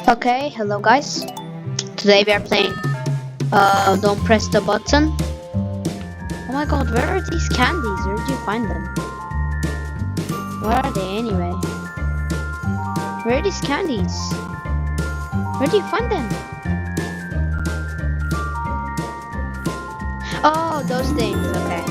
Okay, hello guys. Today we are playing Don't Press the Button. Oh my god, where are these candies? Where did you find them? Where are they anyway? Where are these candies? Where do you find them? Oh, those things, okay.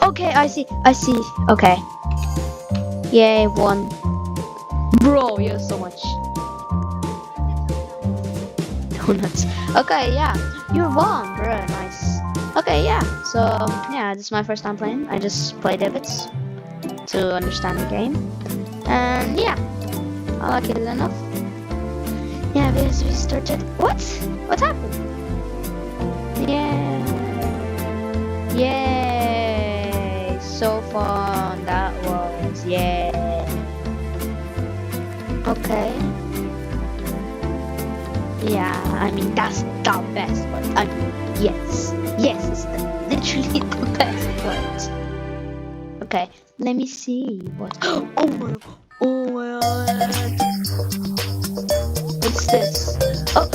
Okay, I see. Okay. Yay, won. Bro, you have so much. Donuts. Okay, yeah. You won, bro. Nice. Okay, yeah. So, yeah, this is my first time playing. I just played a bit to understand the game. And, yeah. I like it enough. Yeah, because we started... What? What happened? Yeah. Yay! So fun that was. Yeah. Okay. Yeah, I mean that's the best part. I mean, yes, it's literally the best part. Okay, let me see what. Oh my god! What's this? Oh,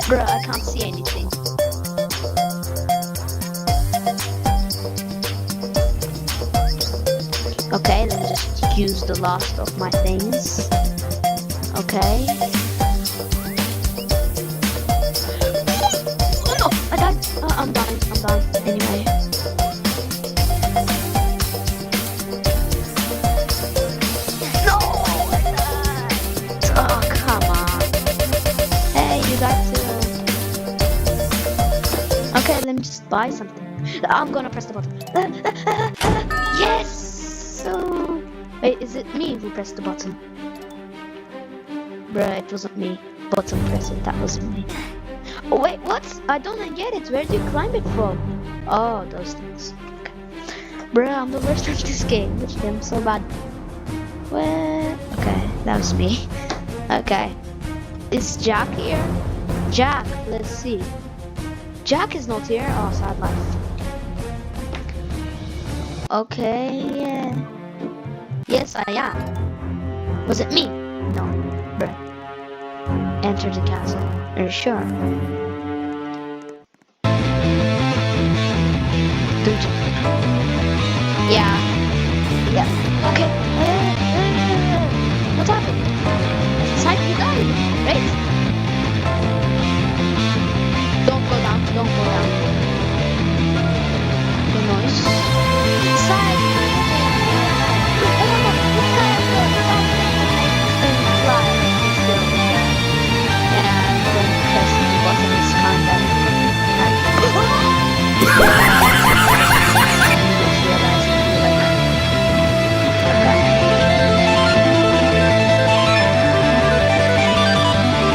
bro, I can't see anything. Okay, let me just use the last of my things. Okay. Oh no, I died. I'm dying. Anyway. No, I died. Oh, come on. Hey, you got to. Okay, let me just buy something. I'm gonna press the button. Yes! So, wait, is it me who pressed the button? Bruh, it wasn't me. Button pressing, that wasn't me. Oh wait, what? I don't get it. Where do you climb it from? Oh, those things. Okay. Bruh, I'm the worst at this game. Which game? So bad. What? Okay, that was me. Okay. Is Jack here? Jack, let's see. Jack is not here. Oh, sad life. Okay, yeah. Yes, I am. Was it me? No. Bruh. Enter the castle. Are you sure? Don't you? Yeah. Okay. What happened? It's like you died, right? Don't go down. The noise. Side.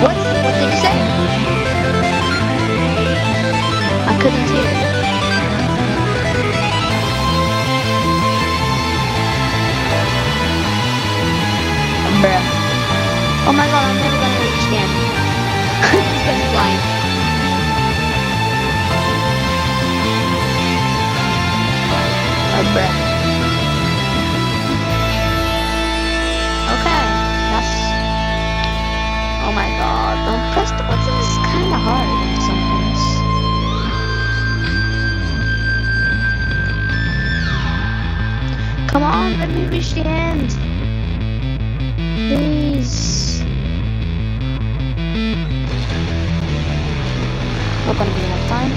What did you say? I couldn't hear. Bruh. Oh my god, I'm never gonna reach the end. This guy's flying. Oh, bruh. Okay, that's... Oh my god, don't press the button. It's kinda hard in some points. Come on, let me reach the end. Please. Not gonna be enough time.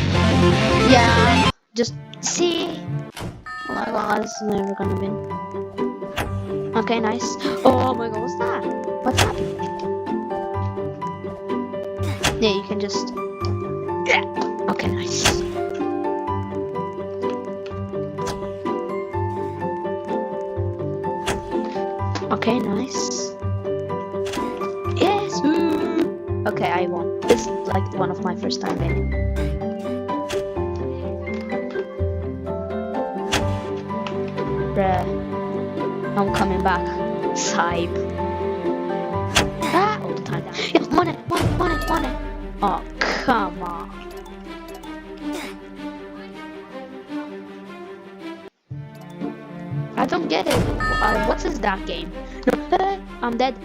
Yeah, just see. Oh my god, this is never gonna win. Okay, nice. Oh my god, what's that? What's happening? Yeah, you can just... Okay, nice. Okay, nice. Yes! Woo! Okay, I won. This is like one of my first time winning. Bruh. I'm coming back. Side. Ah! All the time. Yeah, money! Oh, come on. I don't get it. What is that game? No, I'm dead.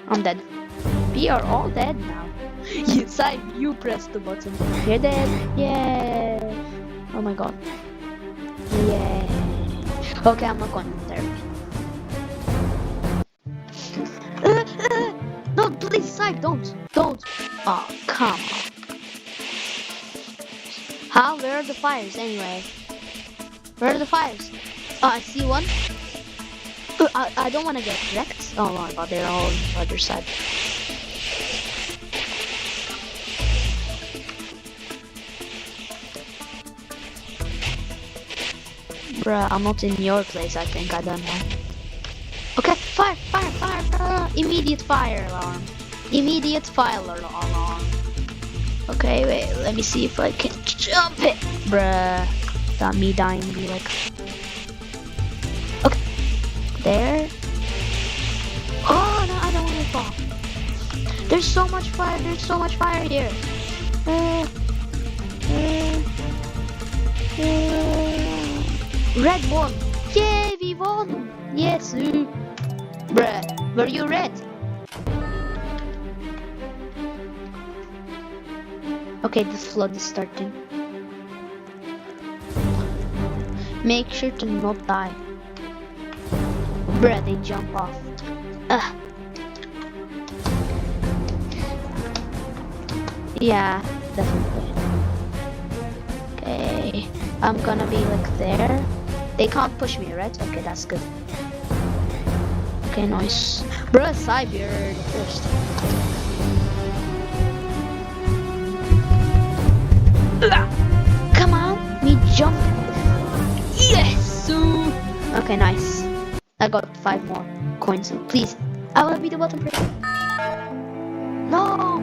I'm dead. We are all dead now. Yes, you pressed the button. You're dead. Yeah. Oh my god. Yeah. Okay, I'm not going there. No, please, Sype, don't. Oh, come on. How? Where are the fires anyway? Where are the fires? Oh, I see one. I don't want to get wrecked. Oh my god, they're all on the other side. Bruh, I'm not in your place, I think. I don't know. Okay, fire! Immediate fire alarm. Immediate fire alarm. Okay, wait, let me see if I can jump it. Bruh, that me dying be like... Okay, there. Oh, no, I don't want to fall. There's so much fire here. Red won. Yay, we won. Yes. Bruh, were you red? Okay, the flood is starting. Make sure to not die. Bruh, they jump off. Yeah, definitely. Okay, I'm gonna be like there. They can't push me, right? Okay, that's good. Okay, nice. Bruh, Sype, you're the first. Come on, me jump. Yes! Okay, nice. I got 5 more coins. Please, I wanna be the bottom player. No!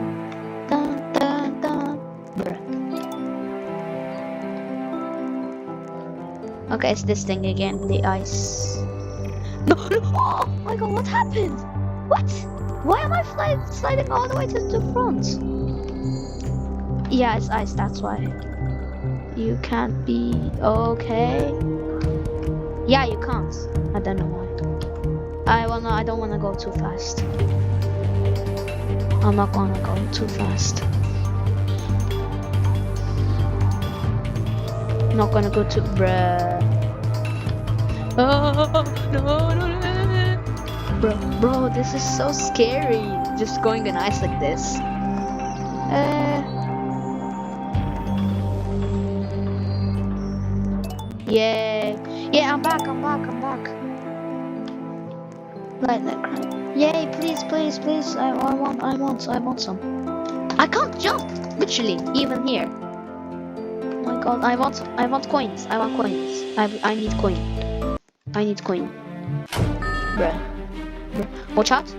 Dun, dun, dun. Bruh. Okay, it's this thing again, the ice. No! Oh my god, what happened? What? Why am I sliding all the way to the front? Yeah, it's ice, that's why. You can't be... Okay. Yeah, you can't. I don't know why. I don't wanna go too fast. I'm not gonna go too fast. Not gonna go too... Bruh. Oh, no. Bro, this is so scary. Just going on ice like this. Yeah, I'm back. Like that crap. Yay, please. I want some. I can't jump, literally, even here. Oh my god, I want coins. I need coin. Bruh. Watch out.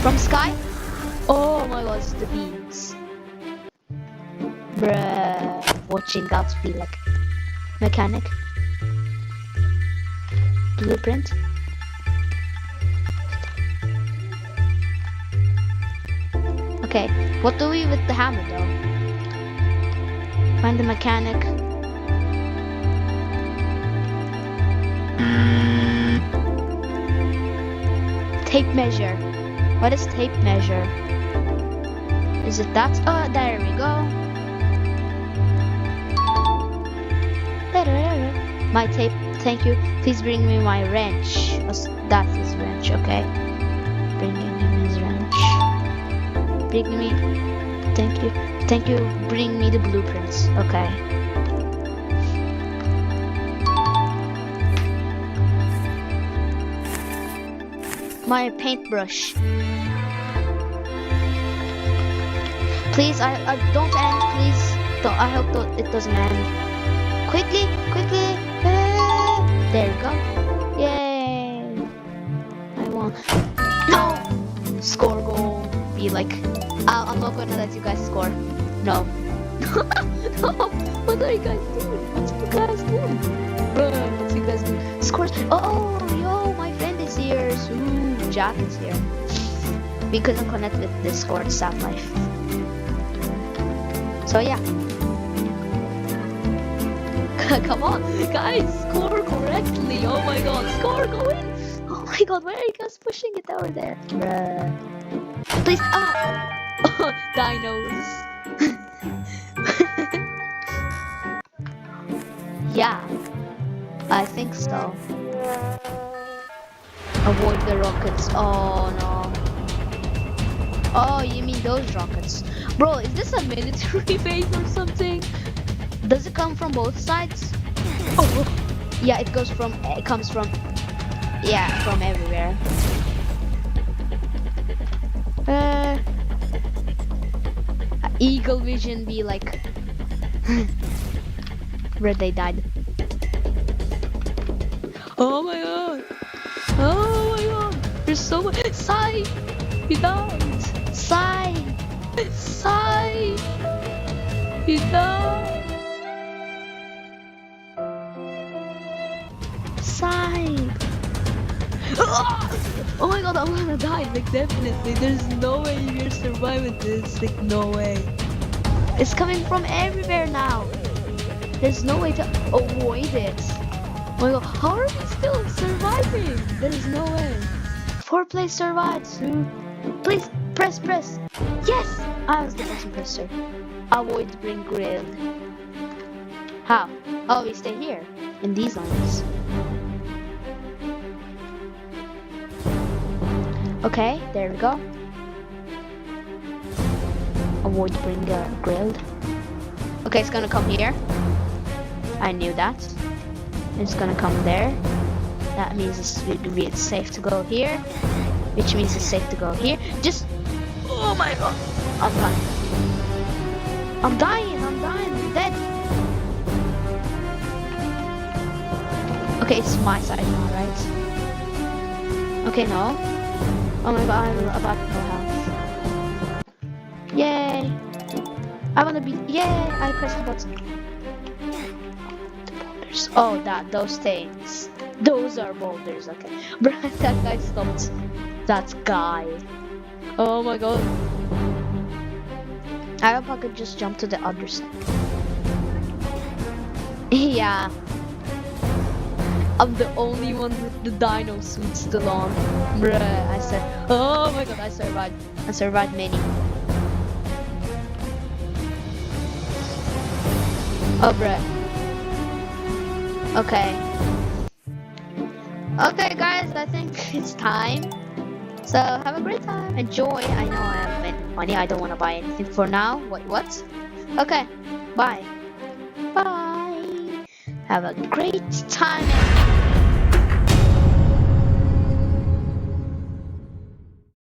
From sky. Oh my god, it's the beams. Bruh. Watching that be like mechanic. Blueprint. Okay, what do we with the hammer though? Find the mechanic. Tape measure. What is tape measure? Is it that? Oh, there we go. My tape, thank you. Please bring me my wrench. That is wrench, okay. Bringing him his wrench. Bring me, thank you. Bring me the blueprints, okay. My paintbrush. Please, I don't end, please. I hope it doesn't end. Quickly. There we go. Yay. I won. No. Score goal. Be like, I'm not gonna let you guys score. No. No. What are you guys doing? What's you guys doing? Scores. Oh, yo, my friend is here. Ooh, Jack is here. We couldn't connect with Discord, sad life. So yeah. Come on, guys, score correctly. Oh my god, score, go in. Oh my god, where are you guys pushing it over there? Bruh. Please, dinos. Yeah, I think so. Avoid the rockets. Oh no. Oh, you mean those rockets. Bro, is this a military base or something? Does it come from both sides? Oh, yeah, it comes from, yeah, from everywhere. Eagle vision be like, where they died. Oh my god. Oh my god. There's so much. Sai! He died! Sai! Sai! He died! Sai! Oh my god, I'm gonna die, like definitely. There's no way you're surviving this. Like, no way. It's coming from everywhere now. There's no way to avoid it. Oh my god, how are we still surviving? There's no way. 4 players survived, dude. Please, press. Yes! I was the button presser. Avoid bring grilled. How? Oh, we stay here. In these lines. Okay, there we go. Avoid bring grilled. Okay, it's gonna come here. I knew that. It's gonna come there. That means it's safe to go here. Which means it's safe to go here. Just... Oh my god. I'm dying. I'm dead. Okay, it's my side now, right? Okay, no. Oh my god, I'm about no health. Yay! I wanna be... Yay! I pressed the button. The boulders. Oh, those things. Those are boulders, okay. Bruh, that guy stopped. That guy. Oh my god. I hope I could just jump to the other side. Yeah. I'm the only one with the dino suit still on. Bruh, I said, oh my god, I survived. I survived many. Oh, bruh. Okay. Okay, guys, I think it's time. So, have a great time. Enjoy. I know I haven't made money. I don't want to buy anything for now. What? Okay. Bye. Bye. Have a great time.